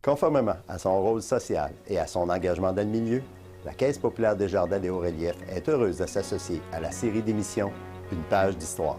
Conformément à son rôle social et à son engagement dans le milieu, la Caisse populaire Desjardins des Hauts-Reliefs est heureuse de s'associer à la série d'émissions Une page d'histoire.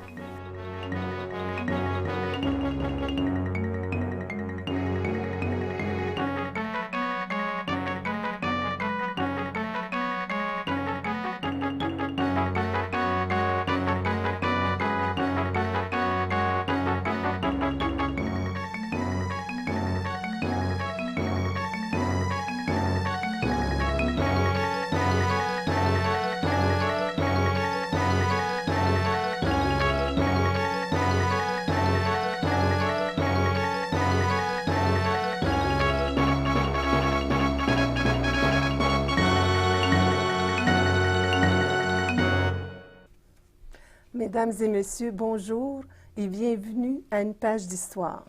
Mesdames et messieurs, bonjour et bienvenue à Une page d'histoire.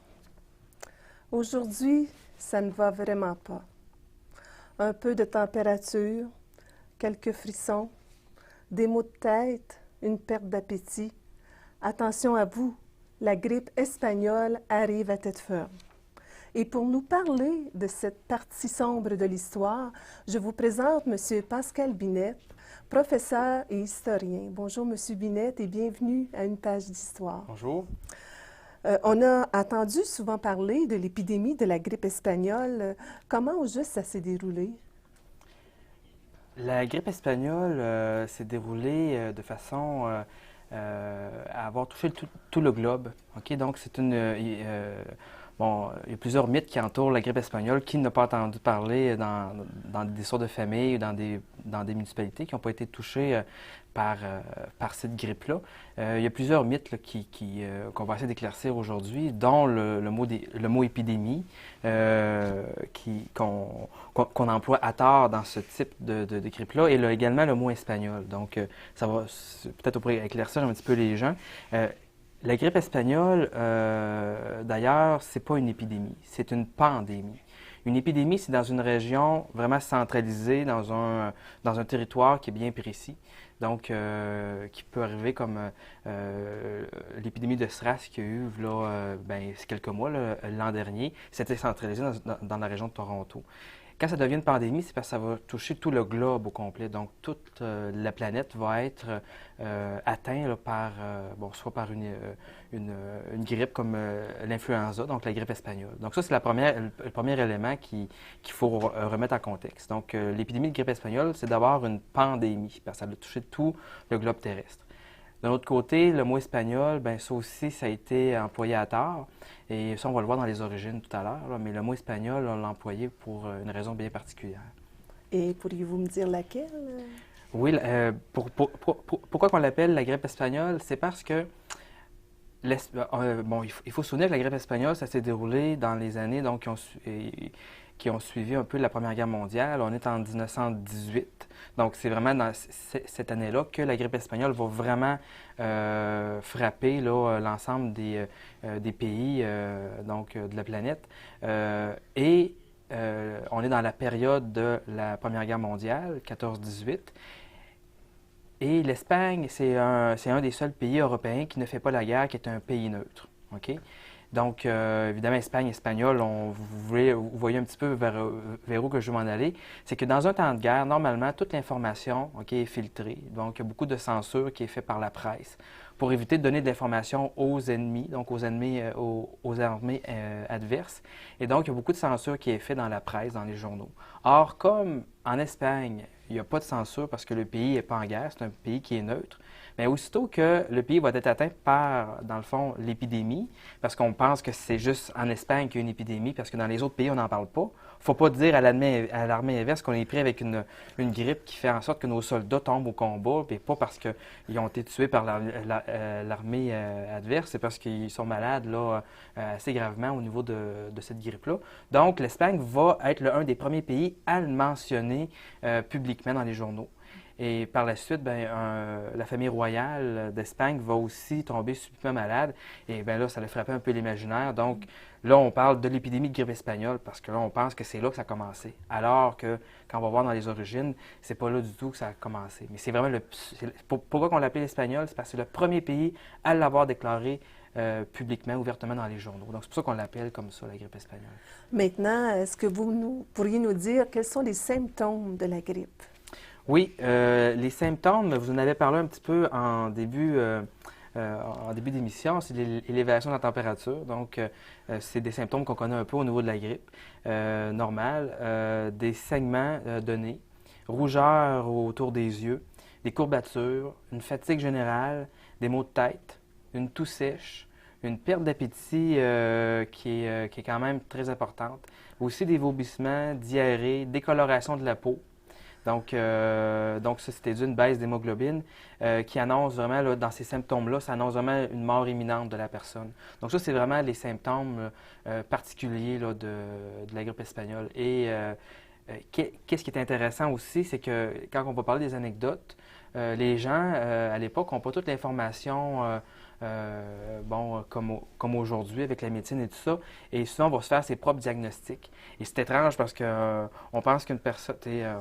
Aujourd'hui, ça ne va vraiment pas. Un peu de température, quelques frissons, des maux de tête, une perte d'appétit. Attention à vous, la grippe espagnole arrive à tête ferme. Et pour nous parler de cette partie sombre de l'histoire, je vous présente M. Pascal Binette, professeur et historien. Bonjour, M. Binette, et bienvenue à Une page d'histoire. Bonjour. On a entendu souvent parler de l'épidémie de la grippe espagnole. Comment au juste ça s'est déroulé? La grippe espagnole s'est déroulée de façon à avoir touché tout le globe. Okay? Donc, c'est bon, il y a plusieurs mythes qui entourent la grippe espagnole. Qui n'a pas entendu parler dans des histoires de famille ou dans des municipalités qui n'ont pas été touchées par cette grippe-là? Il y a plusieurs mythes là, qu'on va essayer d'éclaircir aujourd'hui, dont le mot épidémie qu'on emploie à tort dans ce type de grippe-là, et également le mot espagnol. Donc, ça va peut-être pour éclaircir un petit peu les gens. La grippe espagnole, d'ailleurs, c'est pas une épidémie, c'est une pandémie. Une épidémie, c'est dans une région vraiment centralisée, dans un territoire qui est bien précis. Donc, qui peut arriver comme l'épidémie de SRAS qu'il y a eu là, c'est quelques mois, l'an dernier. C'était centralisé dans la région de Toronto. Quand ça devient une pandémie, c'est parce que ça va toucher tout le globe au complet. Donc, toute la planète va être atteinte là, soit par une grippe comme l'influenza, donc la grippe espagnole. Donc, ça, c'est le premier élément qu'il faut remettre en contexte. Donc, l'épidémie de grippe espagnole, c'est d'abord une pandémie, parce que ça a touché tout le globe terrestre. D'un autre côté, le mot espagnol, ça aussi, ça a été employé à tort. Et ça, on va le voir dans les origines tout à l'heure, mais le mot espagnol, on l'a employé pour une raison bien particulière. Et pourriez-vous me dire laquelle? Oui, pourquoi qu'on l'appelle la grippe espagnole? C'est parce que, il faut se souvenir que la grippe espagnole, ça s'est déroulé dans les années donc, qui ont suivi un peu la Première Guerre mondiale. On est en 1918. Donc, c'est vraiment dans cette année-là que la grippe espagnole va vraiment frapper l'ensemble des pays de la planète. On est dans la période de la Première Guerre mondiale, 14-18. Et l'Espagne, c'est un des seuls pays européens qui ne fait pas la guerre, qui est un pays neutre. Okay? Donc, évidemment, Espagne, espagnol, vous voyez un petit peu vers où que je veux m'en aller. C'est que dans un temps de guerre, normalement, toute l'information est filtrée. Donc, il y a beaucoup de censure qui est faite par la presse pour éviter de donner de l'information aux ennemis, donc aux armées adverses. Et donc, il y a beaucoup de censure qui est faite dans la presse, dans les journaux. Or, comme en Espagne, il n'y a pas de censure parce que le pays n'est pas en guerre, c'est un pays qui est neutre, mais aussitôt que le pays va être atteint par, dans le fond, l'épidémie, parce qu'on pense que c'est juste en Espagne qu'il y a une épidémie, parce que dans les autres pays, on n'en parle pas. Il ne faut pas dire à l'armée inverse qu'on est pris avec une grippe qui fait en sorte que nos soldats tombent au combat, et pas parce qu'ils ont été tués par l'armée adverse, c'est parce qu'ils sont malades là, assez gravement au niveau de cette grippe-là. Donc, l'Espagne va être un des premiers pays à le mentionner publiquement dans les journaux. Et par la suite, la famille royale d'Espagne va aussi tomber subitement malade. Et là, ça a frappé un peu l'imaginaire. Donc, là, on parle de l'épidémie de grippe espagnole parce que là, on pense que c'est là que ça a commencé. Alors que, quand on va voir dans les origines, c'est pas là du tout que ça a commencé. Mais c'est vraiment pourquoi on l'appelle l'espagnol? C'est parce que c'est le premier pays à l'avoir déclaré publiquement, ouvertement dans les journaux. Donc, c'est pour ça qu'on l'appelle comme ça, la grippe espagnole. Maintenant, est-ce que pourriez nous dire quels sont les symptômes de la grippe? Oui, les symptômes, vous en avez parlé un petit peu en début d'émission, c'est l'élévation de la température. Donc, c'est des symptômes qu'on connaît un peu au niveau de la grippe normale. Des saignements de nez, rougeur autour des yeux, des courbatures, une fatigue générale, des maux de tête, une toux sèche, une perte d'appétit qui est quand même très importante. Aussi des vomissements, diarrhée, décoloration de la peau. Donc ça, c'était dû à une baisse d'hémoglobine qui annonce vraiment, là, dans ces symptômes-là, ça annonce vraiment une mort imminente de la personne. Donc ça, c'est vraiment les symptômes particuliers là, de la grippe espagnole. Et qu'est-ce qui est intéressant aussi, c'est que quand on va parler des anecdotes, les gens, à l'époque, n'ont pas toute l'information comme aujourd'hui avec la médecine et tout ça. Et souvent, on va se faire ses propres diagnostics. Et c'est étrange parce que on pense qu'une personne, elle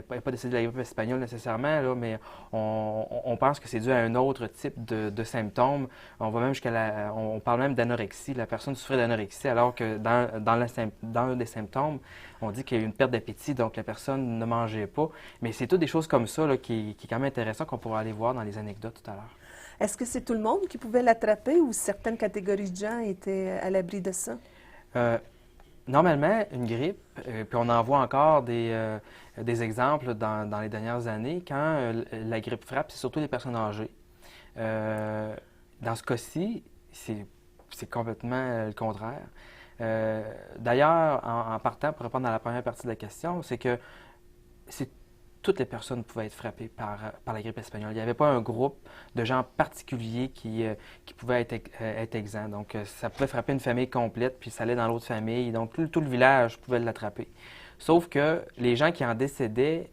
n'est pas décédée de la grippe espagnole nécessairement, là, mais on pense que c'est dû à un autre type de symptômes. On va même on parle même d'anorexie. La personne souffrait d'anorexie, alors que dans un des symptômes, on dit qu'il y a eu une perte d'appétit, donc la personne ne mangeait pas. Mais c'est toutes des choses comme ça là, qui est quand même intéressant qu'on pourra aller voir dans les anecdotes tout à l'heure. Est-ce que c'est tout le monde qui pouvait l'attraper ou certaines catégories de gens étaient à l'abri de ça? Normalement, une grippe, puis on en voit encore des exemples dans les dernières années, quand la grippe frappe, c'est surtout les personnes âgées. Dans ce cas-ci, c'est complètement le contraire. D'ailleurs, en partant, pour répondre à la première partie de la question, c'est que toutes les personnes pouvaient être frappées par la grippe espagnole. Il n'y avait pas un groupe de gens particuliers qui pouvaient être exempts. Donc, ça pouvait frapper une famille complète, puis ça allait dans l'autre famille. Donc, tout le village pouvait l'attraper. Sauf que les gens qui en décédaient,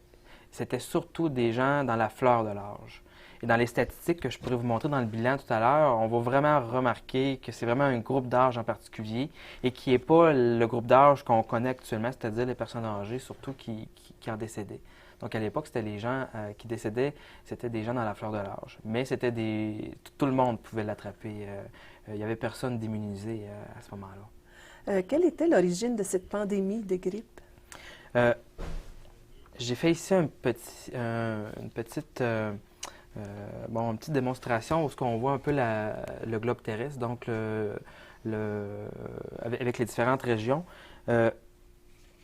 c'était surtout des gens dans la fleur de l'âge. Et dans les statistiques que je pourrais vous montrer dans le bilan tout à l'heure, on va vraiment remarquer que c'est vraiment un groupe d'âge en particulier et qui n'est pas le groupe d'âge qu'on connaît actuellement, c'est-à-dire les personnes âgées, surtout qui en décédaient. Donc, à l'époque, c'était les gens qui décédaient, c'était des gens dans la fleur de l'âge. Mais c'était tout le monde pouvait l'attraper. Il n'y avait personne d'immunisé à ce moment-là. Quelle était l'origine de cette pandémie de grippe? J'ai fait ici une petite démonstration où on voit un peu le globe terrestre, donc avec les différentes régions. Il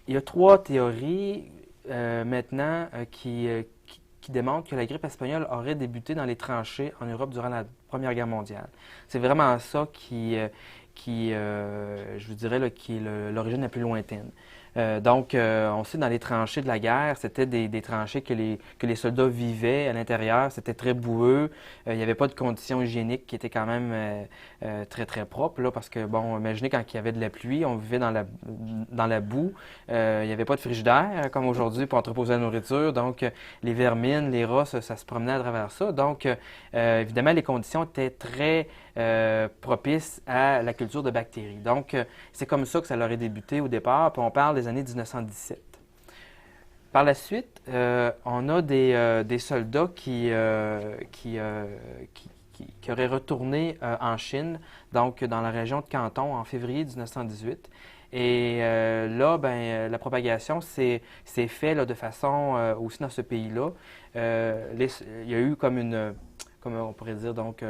y a 3 théories maintenant qui démontrent que la grippe espagnole aurait débuté dans les tranchées en Europe durant la Première Guerre mondiale. C'est vraiment ça je vous dirais, là, qui est l'origine la plus lointaine. On sait dans les tranchées de la guerre, c'était des tranchées que les soldats vivaient à l'intérieur. C'était très boueux. Il n'y avait pas de conditions hygiéniques qui étaient quand même très, très propres. Là, parce que, bon, imaginez quand il y avait de la pluie, on vivait dans la boue. Il n'y avait pas de frigidaire comme aujourd'hui pour entreposer la nourriture. Donc, les vermines, les rats, ça se promenait à travers ça. Donc, évidemment, les conditions étaient très propices à la culture de bactéries. Donc, c'est comme ça que ça leur est débuté au départ. Puis on parle des années 1917. Par la suite, on a des soldats qui auraient retourné en Chine, donc dans la région de Canton, en février 1918. Et là, la propagation s'est faite de façon aussi dans ce pays-là. Il y a eu comme on pourrait dire, donc,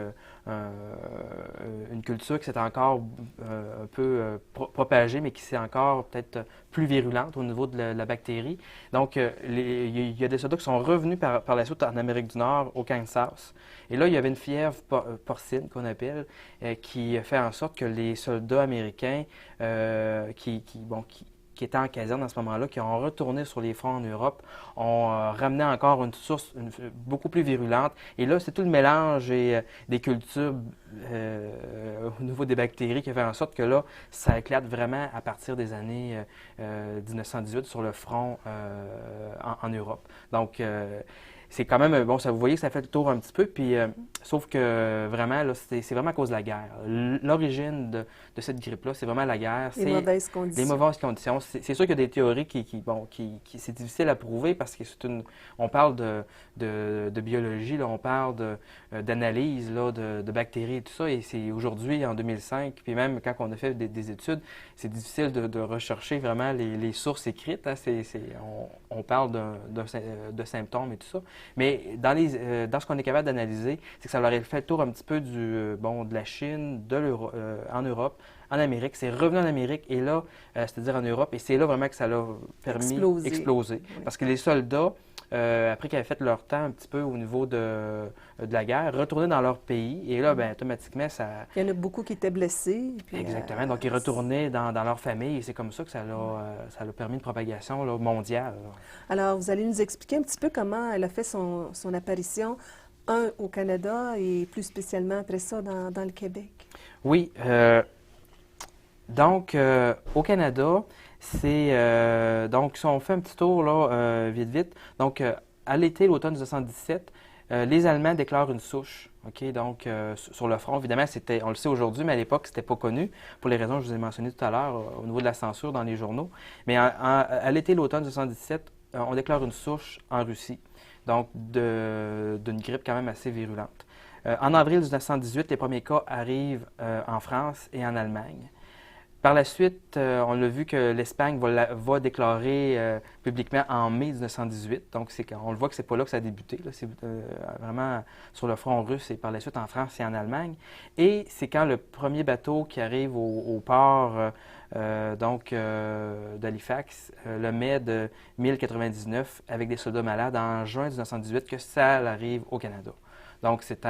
une culture qui s'est encore un peu propagée, mais qui s'est encore peut-être plus virulente au niveau de la bactérie. Donc, il y a des soldats qui sont revenus par la suite en Amérique du Nord, au Kansas. Et là, il y avait une fièvre porcine, qu'on appelle, qui fait en sorte que les soldats américains qui étaient en caserne à ce moment-là, qui ont retourné sur les fronts en Europe, ont ramené encore une source beaucoup plus virulente. Et là, c'est tout le mélange des cultures au niveau des bactéries qui a fait en sorte que là, ça éclate vraiment à partir des années 1918 sur le front en Europe. Donc, c'est quand même, bon, ça, vous voyez que ça fait le tour un petit peu, puis sauf que vraiment, là, c'est vraiment à cause de la guerre. L'origine de cette grippe-là, c'est vraiment la guerre. Les mauvaises conditions. Les mauvaises conditions. C'est sûr qu'il y a des théories c'est difficile à prouver parce que on parle de biologie, là, on parle d'analyse là, de bactéries et tout ça, et c'est aujourd'hui, en 2005, puis même quand on a fait des études, c'est difficile de rechercher vraiment les sources écrites. Hein. On parle de symptômes et tout ça. Mais dans ce qu'on est capable d'analyser, c'est que ça leur a fait le tour un petit peu de la Chine, en Europe, en Amérique. C'est revenu en Amérique et là, c'est-à-dire en Europe, et c'est là vraiment que ça l'a permis d'exploser. Oui. Parce que les soldats, après qu'ils avaient fait leur temps un petit peu au niveau de la guerre, retournaient dans leur pays et là, automatiquement, ça... Il y en a beaucoup qui étaient blessés. Puis, exactement. Donc, ils retournaient dans leur famille et c'est comme ça que ça l'a permis une propagation là, mondiale. Là. Alors, vous allez nous expliquer un petit peu comment elle a fait son apparition, au Canada et plus spécialement après ça dans le Québec. Oui. Donc, au Canada, donc, si on fait un petit tour, là, vite. Donc, à l'été, l'automne 1917, les Allemands déclarent une souche, OK? Donc, sur le front, évidemment, on le sait aujourd'hui, mais à l'époque, c'était pas connu, pour les raisons que je vous ai mentionnées tout à l'heure, au niveau de la censure dans les journaux. Mais à l'été, l'automne 1917, on déclare une souche en Russie, donc d'une grippe quand même assez virulente. En avril 1918, les premiers cas arrivent en France et en Allemagne. Par la suite, on a vu que l'Espagne va déclarer publiquement en mai 1918. Donc, on le voit que c'est pas là que ça a débuté. C'est vraiment sur le front russe et par la suite en France et en Allemagne. Et c'est quand le premier bateau qui arrive au port d'Halifax, le mai de 1099, avec des soldats malades en juin 1918, que ça arrive au Canada. Donc, c'est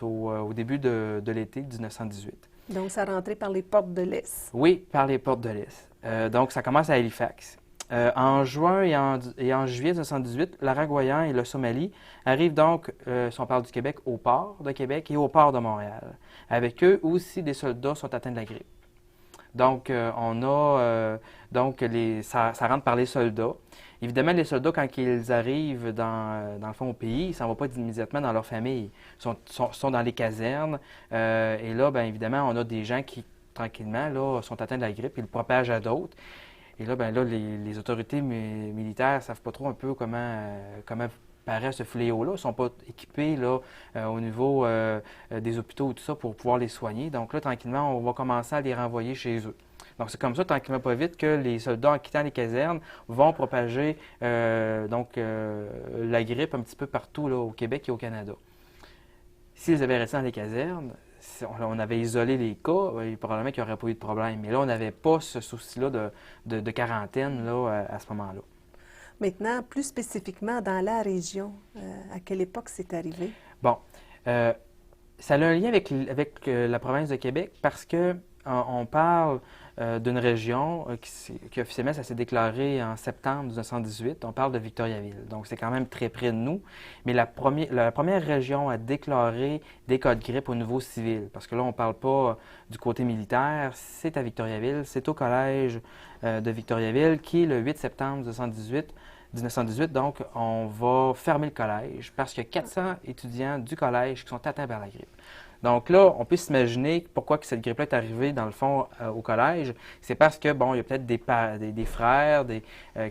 au début de l'été 1918. Donc, ça rentrait par les portes de l'Est. Oui, par les portes de l'Est. Donc, ça commence à Halifax. En juin et en juillet 1918, l'Araguayan et le Somalie arrivent donc, si on parle du Québec, au port de Québec et au port de Montréal. Avec eux aussi, des soldats sont atteints de la grippe. Donc, ça rentre par les soldats. Évidemment, les soldats, quand ils arrivent dans le fond au pays, ils ne s'en vont pas immédiatement dans leur famille. Ils sont dans les casernes. Et là, bien évidemment, on a des gens qui, tranquillement, là, sont atteints de la grippe. Ils le propagent à d'autres. Et là, les autorités militaires ne savent pas trop un peu comment paraît ce fléau-là. Ils ne sont pas équipés là, au niveau des hôpitaux et tout ça pour pouvoir les soigner. Donc là, tranquillement, on va commencer à les renvoyer chez eux. Donc, c'est comme ça, tranquillement, pas vite, que les soldats, en quittant les casernes, vont propager la grippe un petit peu partout là, au Québec et au Canada. S'ils avaient resté dans les casernes, si on avait isolé les cas, probablement qu'il n'y aurait pas eu de problème. Mais là, on n'avait pas ce souci-là de quarantaine là, à ce moment-là. Maintenant, plus spécifiquement dans la région, à quelle époque c'est arrivé? Bon, ça a un lien avec la province de Québec parce que on parle d'une région qui officiellement, ça s'est déclaré en septembre 1918. On parle de Victoriaville. Donc, c'est quand même très près de nous. Mais la première région à déclarer des cas de grippe au niveau civil, parce que là, on ne parle pas du côté militaire, c'est à Victoriaville. C'est au collège de Victoriaville qui, le 8 septembre 1918, donc, on va fermer le collège parce qu'il y a 400 étudiants du collège qui sont atteints par la grippe. Donc là, on peut s'imaginer pourquoi que cette grippe-là est arrivée, dans le fond, au collège. C'est parce que, bon, il y a peut-être des frères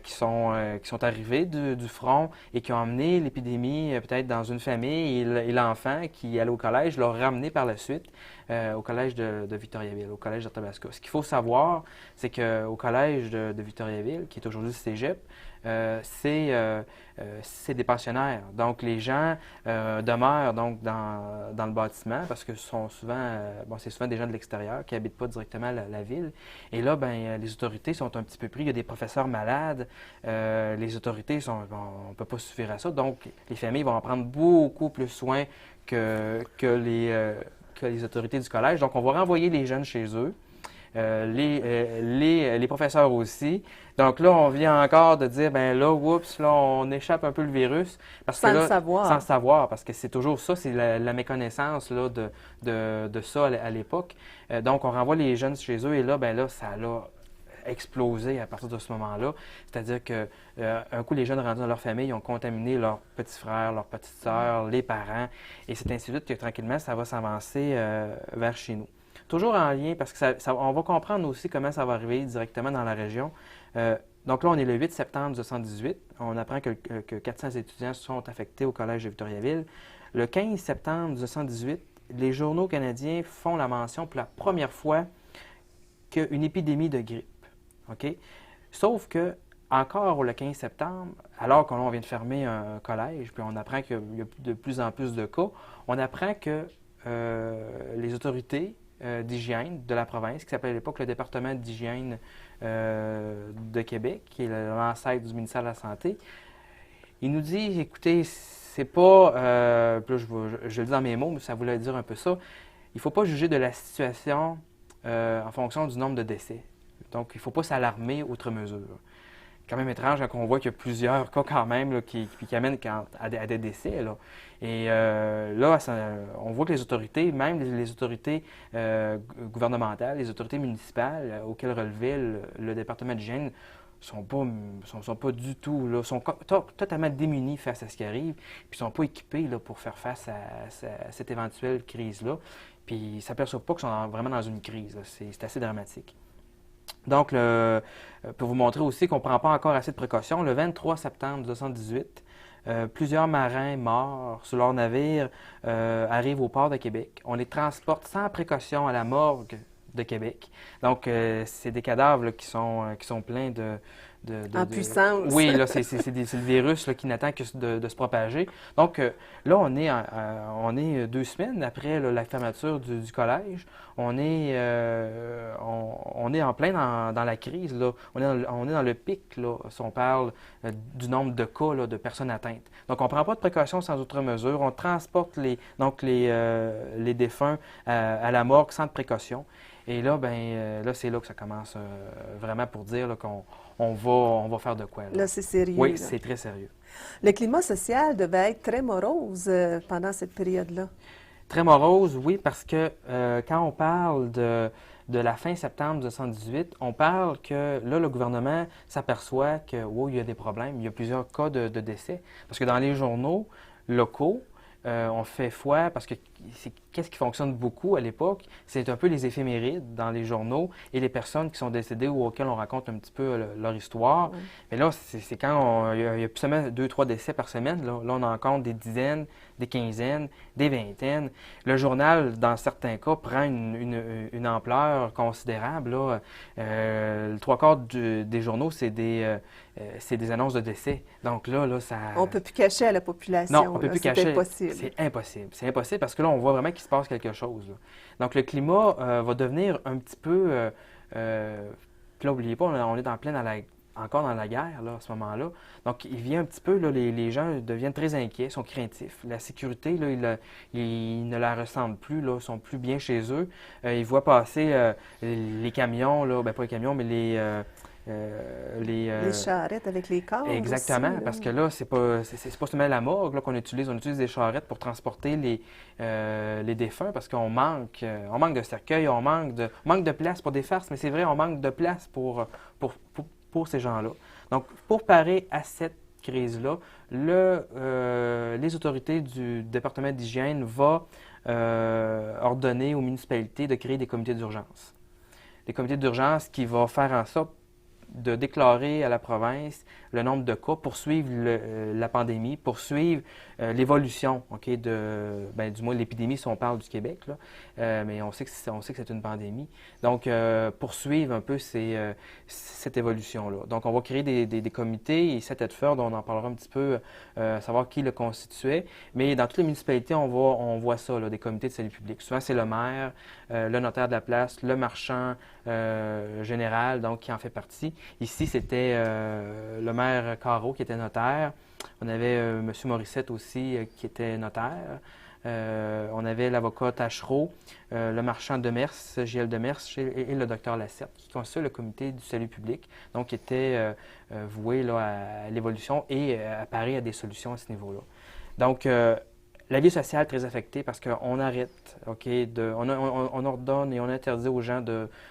qui sont arrivés du front et qui ont emmené l'épidémie peut-être dans une famille et l'enfant qui allait au collège l'a ramené par la suite au collège de Victoriaville, au collège de Tabasco. Ce qu'il faut savoir, c'est qu'au collège de Victoriaville, qui est aujourd'hui le cégep, c'est des pensionnaires. Donc, les gens demeurent donc dans le bâtiment parce que c'est souvent des gens de l'extérieur qui n'habitent pas directement la ville. Et là, les autorités sont un petit peu pris. Il y a des professeurs malades. Les autorités on ne peut pas suffire à ça. Donc, les familles vont en prendre beaucoup plus soin que les autorités du collège. Donc, on va renvoyer les jeunes chez eux. Les professeurs aussi. Donc là, on vient encore de dire, là, on échappe un peu le virus. Sans le savoir. Sans le savoir, parce que c'est toujours ça, c'est la méconnaissance là, de ça à l'époque. Donc, on renvoie les jeunes chez eux et là, ça a explosé à partir de ce moment-là. C'est-à-dire que un coup, les jeunes rendus dans leur famille ont contaminé leurs petits frères, leurs petites sœurs, les parents, et c'est ainsi de suite que tranquillement, ça va s'avancer vers chez nous. Toujours en lien, parce que on va comprendre aussi comment ça va arriver directement dans la région. Donc là, on est le 8 septembre 1918. On apprend que 400 étudiants sont affectés au collège de Victoriaville. Le 15 septembre 1918, les journaux canadiens font la mention pour la première fois qu'une épidémie de grippe. OK? Sauf que, encore le 15 septembre, alors qu'on vient de fermer un collège, puis on apprend qu'il y a de plus en plus de cas, on apprend que les autorités d'hygiène de la province, qui s'appelait à l'époque le département d'hygiène de Québec, qui est l'ancêtre du ministère de la Santé, il nous dit, écoutez, c'est pas, puis là, je le dis dans mes mots, mais ça voulait dire un peu ça, il ne faut pas juger de la situation en fonction du nombre de décès. Donc, il ne faut pas s'alarmer outre mesure. Quand même étrange quand on voit qu'il y a plusieurs cas quand même là, qui amènent à des décès. Là. Et là, on voit que les autorités, même les autorités gouvernementales, les autorités municipales auxquelles relevait le département d'hygiène, sont pas du tout, là, sont totalement démunis face à ce qui arrive, puis ne sont pas équipés là, pour faire face à cette éventuelle crise-là. Puis ils ne s'aperçoivent pas qu'ils sont vraiment dans une crise. C'est assez dramatique. Donc, pour vous montrer aussi qu'on ne prend pas encore assez de précautions, le 23 septembre 1918, plusieurs marins morts sur leur navire arrivent au port de Québec. On les transporte sans précaution à la morgue de Québec. Donc, c'est des cadavres là, qui sont pleins en puissance. Oui, là, c'est le virus là, qui n'attend que de se propager. Donc, là, on est 2 semaines après là, la fermeture du collège. On est en plein dans la crise. Là. On est dans le pic, là, si on parle du nombre de cas là, de personnes atteintes. Donc, on ne prend pas de précautions sans autre mesure. On transporte les défunts à la morgue sans de précaution. Et là, là, c'est là que ça commence vraiment pour dire là, qu'on va faire de quoi. Là, c'est sérieux. Oui, là. C'est très sérieux. Le climat social devait être très morose pendant cette période-là. Très morose, oui, parce que quand on parle de la fin septembre 1918, on parle que là, le gouvernement s'aperçoit que, il y a des problèmes, il y a plusieurs cas de décès. Parce que dans les journaux locaux, on fait foi parce que qu'est-ce qui fonctionne beaucoup à l'époque, c'est un peu les éphémérides dans les journaux et les personnes qui sont décédées ou auxquelles on raconte un petit peu leur histoire. Oui. Mais là, c'est quand il y a plus seulement 2-3 décès par semaine. Là, on en compte des dizaines, des quinzaines, des vingtaines. Le journal, dans certains cas, prend une ampleur considérable. Là. Le 3/4 des journaux, c'est des annonces de décès. Donc là, ça... On ne peut plus cacher à la population. Non, on ne peut plus cacher. C'est impossible. C'est impossible. C'est impossible parce que là, on voit vraiment qu'il se passe quelque chose. Là. Donc, le climat va devenir un petit peu... puis là, n'oubliez pas, on est encore dans la guerre là, à ce moment-là. Donc, il vient un petit peu, là, les gens deviennent très inquiets, sont craintifs. La sécurité, là, ils ne la ressentent plus, là, sont plus bien chez eux. Ils voient passer les camions, là, pas les camions, mais les charrettes avec les corps. Exactement, aussi, parce que là, c'est pas seulement la morgue là, qu'on utilise. On utilise des charrettes pour transporter les défunts parce qu'on manque de cercueils, on manque de place pour des farces, mais c'est vrai, on manque de place pour ces gens-là. Donc, pour parer à cette crise-là, les autorités du département d'hygiène vont ordonner aux municipalités de créer des comités d'urgence. Des comités d'urgence qui vont faire en sorte de déclarer à la province le nombre de cas, poursuivre la pandémie, poursuivre l'évolution du moins l'épidémie si on parle du Québec, là, mais on sait que c'est une pandémie. Donc, poursuivre un peu cette évolution-là. Donc, on va créer des comités et cet Edford, on en parlera un petit peu, savoir qui le constituait. Mais dans toutes les municipalités, on voit ça, là, des comités de salut public. Souvent, c'est le maire, le notaire de la place, le marchand général, donc qui en fait partie. Ici, c'était le maire Carreau qui était notaire. On avait M. Morissette aussi qui était notaire. On avait l'avocat Tachereau, le marchand Demers, J.L. Demers et le docteur Lacerte qui constituaient le comité du salut public, donc qui était voué là, à l'évolution et à parer à des solutions à ce niveau-là. Donc, La vie sociale très affectée parce qu'on arrête, on ordonne et on interdit aux gens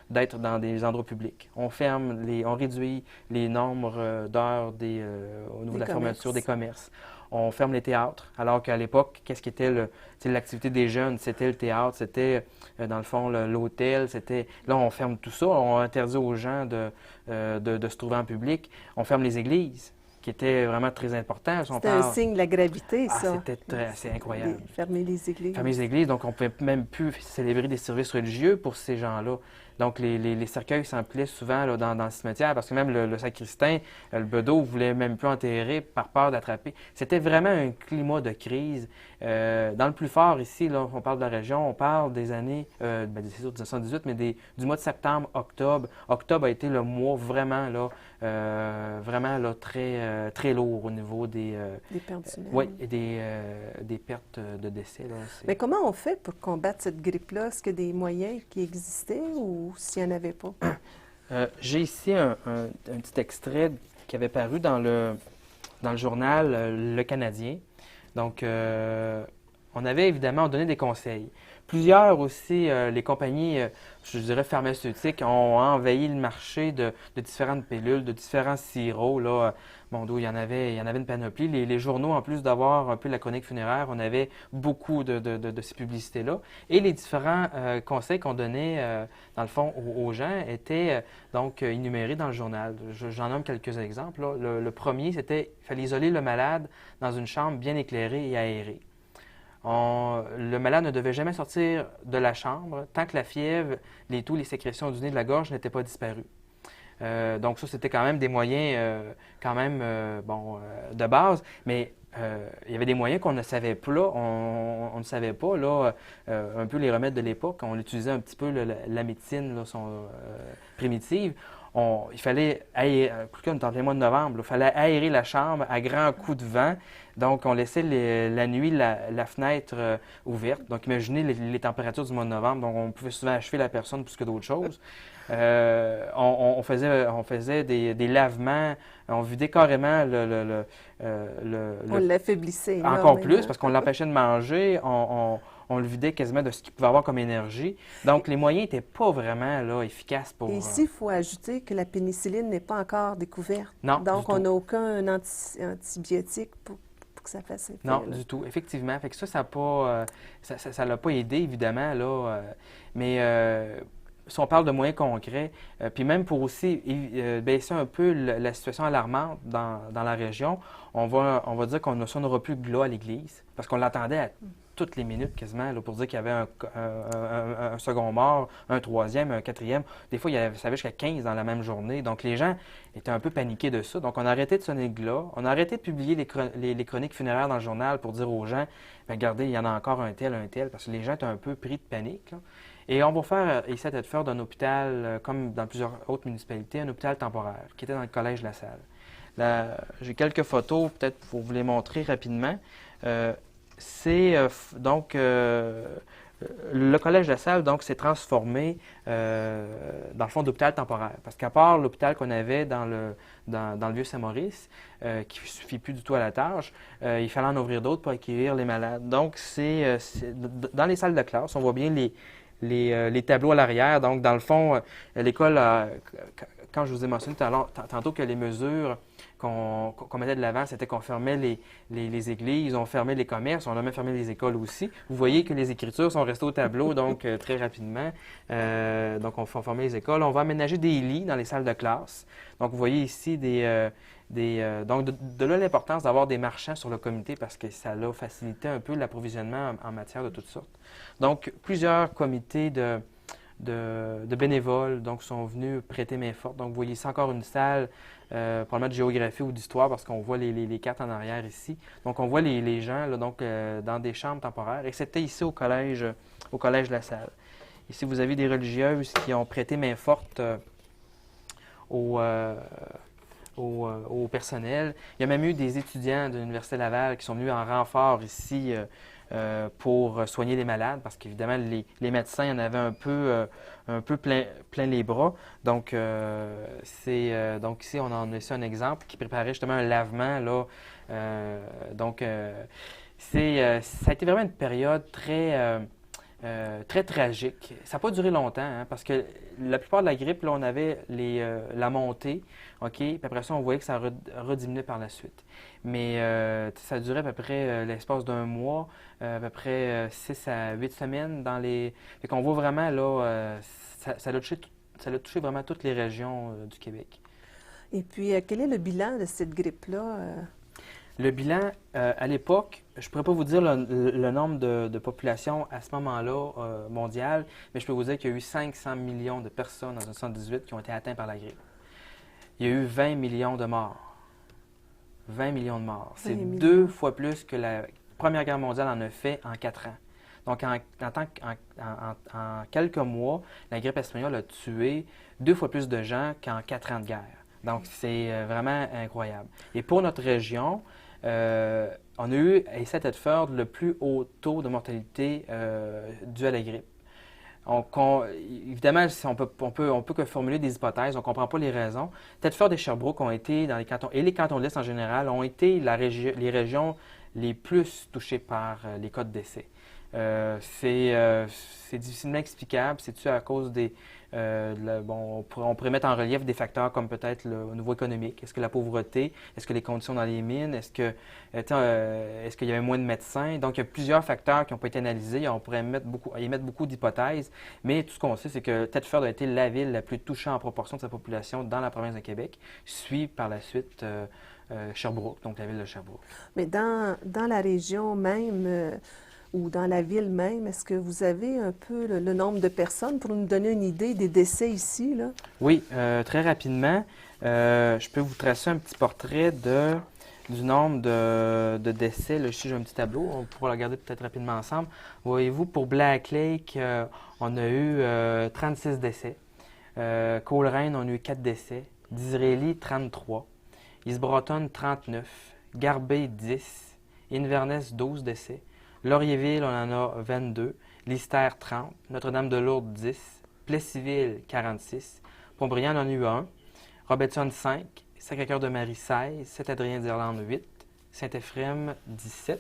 d'être dans des endroits publics. On on réduit les nombres d'heures au niveau de la fermeture des commerces. On ferme les théâtres, alors qu'à l'époque, qu'est-ce qui était l'activité des jeunes? C'était le théâtre, c'était dans le fond l'hôtel, là on ferme tout ça, on interdit aux gens de se trouver en public, on ferme les églises, qui était vraiment très important. C'était un signe de la gravité, ça. C'est incroyable. Fermer les églises. Fermer les églises, donc on ne pouvait même plus célébrer des services religieux pour ces gens-là. Donc les cercueils s'emplisaient souvent là, dans le cimetière parce que même le sacristain, le bedeau, ne voulait même plus enterrer par peur d'attraper. C'était vraiment un climat de crise. Dans le plus fort ici, là, on parle de la région, on parle des années, c'est sûr 1918, mais du mois de septembre, octobre. Octobre a été le mois vraiment là, très lourd au niveau des pertes humaines. Oui, et des pertes de décès. Là, mais comment on fait pour combattre cette grippe-là? Est-ce qu'il y a des moyens qui existaient ou s'il n'y en avait pas? J'ai ici un petit extrait qui avait paru dans le journal Le Canadien. Donc, on avait évidemment donné des conseils. Plusieurs aussi, les compagnies, je dirais pharmaceutiques, ont envahi le marché de différentes pilules, de différents sirops. Là, il y en avait une panoplie. Les journaux, en plus d'avoir un peu la chronique funéraire, on avait beaucoup de ces publicités-là. Et les différents conseils qu'on donnait, dans le fond, aux gens étaient donc énumérés dans le journal. J'en nomme quelques exemples. Là. Le premier, c'était qu'il fallait isoler le malade dans une chambre bien éclairée et aérée. Le malade ne devait jamais sortir de la chambre tant que la fièvre, les sécrétions du nez, de la gorge n'étaient pas disparues. Donc ça, c'était quand même des moyens de base, mais il y avait des moyens qu'on ne savait pas. On ne savait pas, là, un peu les remèdes de l'époque. On utilisait un petit peu la médecine là, primitive. Il fallait aérer, plus qu'on est en plein mois de novembre, il fallait aérer la chambre à grands coups de vent. Donc, on laissait la nuit la fenêtre ouverte. Donc, imaginez les températures du mois de novembre. Donc, on pouvait souvent achever la personne plus que d'autres choses. On faisait des lavements. On vidait carrément on l'affaiblissait. Encore plus, parce qu'on l'empêchait de manger. On le vidait quasiment de ce qu'il pouvait avoir comme énergie. Donc, les moyens n'étaient pas vraiment là, efficaces pour... Et ici, il faut ajouter que la pénicilline n'est pas encore découverte. Non, donc, on n'a aucun antibiotique pour que ça fasse effet. Non, du tout, effectivement. Fait que ça l'a pas aidé, évidemment, là. Mais si on parle de moyens concrets, puis même pour aussi baisser un peu la situation alarmante dans la région, on va dire qu'on ne sonnera plus glas à l'église, parce qu'on l'attendait à toutes les minutes quasiment, là, pour dire qu'il y avait un second mort, un troisième, un quatrième. Des fois, ça avait jusqu'à 15 dans la même journée. Donc, les gens étaient un peu paniqués de ça. Donc, on a arrêté de sonner le glas. On a arrêté de publier les chroniques funéraires dans le journal pour dire aux gens, regardez, il y en a encore un tel, parce que les gens étaient un peu pris de panique, là. Et on va essayer de faire d'un hôpital, comme dans plusieurs autres municipalités, un hôpital temporaire, qui était dans le collège La Salle. J'ai quelques photos, peut-être pour vous les montrer rapidement. Le collège La Salle donc s'est transformé dans le fond d'hôpital temporaire. Parce qu'à part l'hôpital qu'on avait dans le vieux Saint-Maurice, qui ne suffit plus du tout à la tâche, il fallait en ouvrir d'autres pour accueillir les malades. Donc, dans les salles de classe, on voit bien les tableaux à l'arrière. Donc, dans le fond, l'école, quand je vous ai mentionné tantôt que les mesures qu'on mettait de l'avant, c'était qu'on fermait les églises, on fermait les commerces, on a même fermé les écoles aussi. Vous voyez que les écritures sont restées au tableau, donc très rapidement. Donc, on va fermer les écoles. On va aménager des lits dans les salles de classe. Donc, vous voyez ici donc, de là l'importance d'avoir des marchands sur le comité parce que ça a facilité un peu l'approvisionnement en matière de toutes sortes. Donc, plusieurs comités de bénévoles donc, sont venus prêter main forte. Donc, vous voyez ici encore une salle, probablement de géographie ou d'histoire parce qu'on voit les cartes en arrière ici. Donc, on voit les gens là, donc, dans des chambres temporaires. Et c'était ici au collège La Salle. Ici, vous avez des religieuses qui ont prêté main forte au personnel. Il y a même eu des étudiants de l'Université Laval qui sont venus en renfort ici pour soigner les malades, parce qu'évidemment, les médecins en avaient un peu plein les bras. Donc, donc ici, on en a ici un exemple qui préparait justement un lavement. Là, Ça a été vraiment une période très tragique. Ça n'a pas duré longtemps, hein, parce que la plupart de la grippe, là, on avait la montée, OK? Puis après ça, on voyait que ça rediminuait par la suite. Mais ça durait à peu près l'espace d'un mois, à peu près 6 à 8 semaines dans les... Fait qu'on voit vraiment, là, ça a touché vraiment toutes les régions du Québec. Et puis, quel est le bilan de cette grippe-là? Le bilan, à l'époque, je ne pourrais pas vous dire le nombre de population à ce moment-là mondial, mais je peux vous dire qu'il y a eu 500 millions de personnes dans 1918 qui ont été atteintes par la grippe. Il y a eu 20 millions de morts. 20 millions de morts. C'est 2 fois plus que la Première Guerre mondiale en a fait en 4 ans. Donc, en quelques mois, la grippe espagnole a tué 2 fois plus de gens qu'en 4 ans de guerre. Donc, c'est vraiment incroyable. Et pour notre région, on a eu, à Saint-Edford, le plus haut taux de mortalité dû à la grippe. Évidemment, on peut que formuler des hypothèses, on ne comprend pas les raisons. Thetford et Sherbrooke ont été, dans les cantons, et les cantons de l'Est en général, ont été les régions les plus touchées par les cas de décès. C'est difficilement explicable. C'est-tu à cause des... on pourrait mettre en relief des facteurs comme peut-être le niveau économique. Est-ce que la pauvreté? Est-ce que les conditions dans les mines? Est-ce qu'il y avait moins de médecins? Donc, il y a plusieurs facteurs qui n'ont pas été analysés. On pourrait y mettre beaucoup d'hypothèses. Mais tout ce qu'on sait, c'est que Thetford a été la ville la plus touchée en proportion de sa population dans la province de Québec, suit par la suite Sherbrooke, donc la ville de Sherbrooke. Mais dans la région même... ou dans la ville même, est-ce que vous avez un peu le nombre de personnes pour nous donner une idée des décès ici, là? Oui, très rapidement. Je peux vous tracer un petit portrait du nombre de décès. Là, ici, j'ai un petit tableau. On pourra le regarder peut-être rapidement ensemble. Voyez-vous, pour Black Lake, on a eu 36 décès. Coleraine, on a eu 4 décès. Disraeli, 33. East Broughton, 39. Garbey, 10. Inverness, 12 décès. Laurierville, on en a 22. Lister, 30. Notre-Dame-de-Lourdes, 10. Plessisville, 46. Pontbriand, on en a eu 1. Robertson, 5. Sacré-Cœur-de-Marie, 16. Saint-Adrien-d'Irlande, 8. Saint-Éphrem, 17.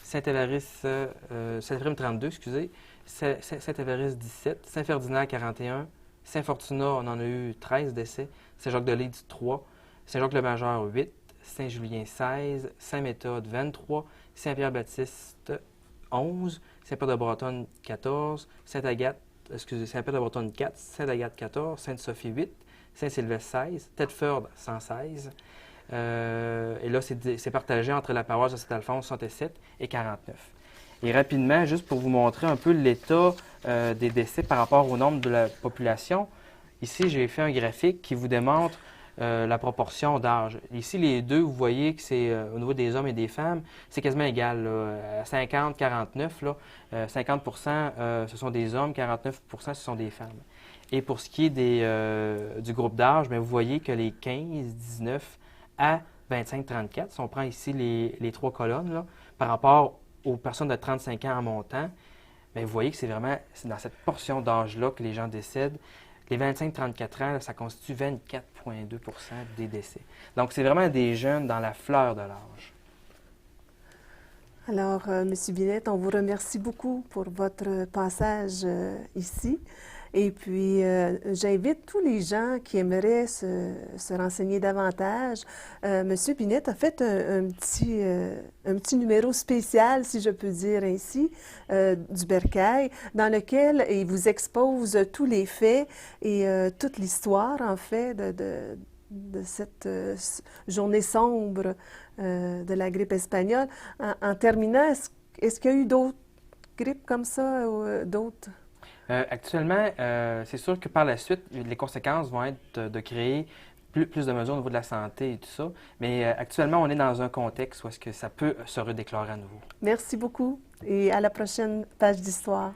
Saint-Éphrem, 32, excusez. Saint-Évariste, 17. Saint-Ferdinand, 41. Saint-Fortuna, on en a eu 13 décès. Saint-Jacques-de-Lydie, 3. Saint-Jacques-le-Major, 8. Saint-Julien, 16. Saint-Méthode, 23. Saint-Pierre-Baptiste, 11. Saint-Pierre-de-Bretonne, 14. Saint-Pierre-de-Bretonne, 4. Sainte-Agathe, 14. Sainte-Sophie, 8. Saint-Sylvestre, 16. Thetford, 116. Et là, c'est partagé entre la paroisse de Saint-Alphonse, 67 et 49. Et rapidement, juste pour vous montrer un peu l'état des décès par rapport au nombre de la population, ici, j'ai fait un graphique qui vous démontre la proportion d'âge. Ici, les deux, vous voyez que c'est au niveau des hommes et des femmes, c'est quasiment égal. Là. À 50-49, 50 ce sont des hommes, 49 ce sont des femmes. Et pour ce qui est du groupe d'âge, vous voyez que les 15-19 à 25-34, si on prend ici les 3 colonnes, là, par rapport aux personnes de 35 ans en montant, vous voyez que c'est dans cette portion d'âge-là que les gens décèdent. Les 25-34 ans, là, ça constitue 24,2 des décès. Donc, c'est vraiment des jeunes dans la fleur de l'âge. Alors, M. Binette, on vous remercie beaucoup pour votre passage ici. Et puis, j'invite tous les gens qui aimeraient se renseigner davantage. M. Binette a fait un petit numéro spécial, si je peux dire ainsi, du Bercail, dans lequel il vous expose tous les faits et toute l'histoire, en fait, de cette journée sombre de la grippe espagnole. En terminant, est-ce qu'il y a eu d'autres grippes comme ça ou d'autres? Actuellement, c'est sûr que par la suite, les conséquences vont être de créer plus de mesures au niveau de la santé et tout ça. Mais actuellement, on est dans un contexte où est-ce que ça peut se redéclarer à nouveau. Merci beaucoup et à la prochaine page d'histoire.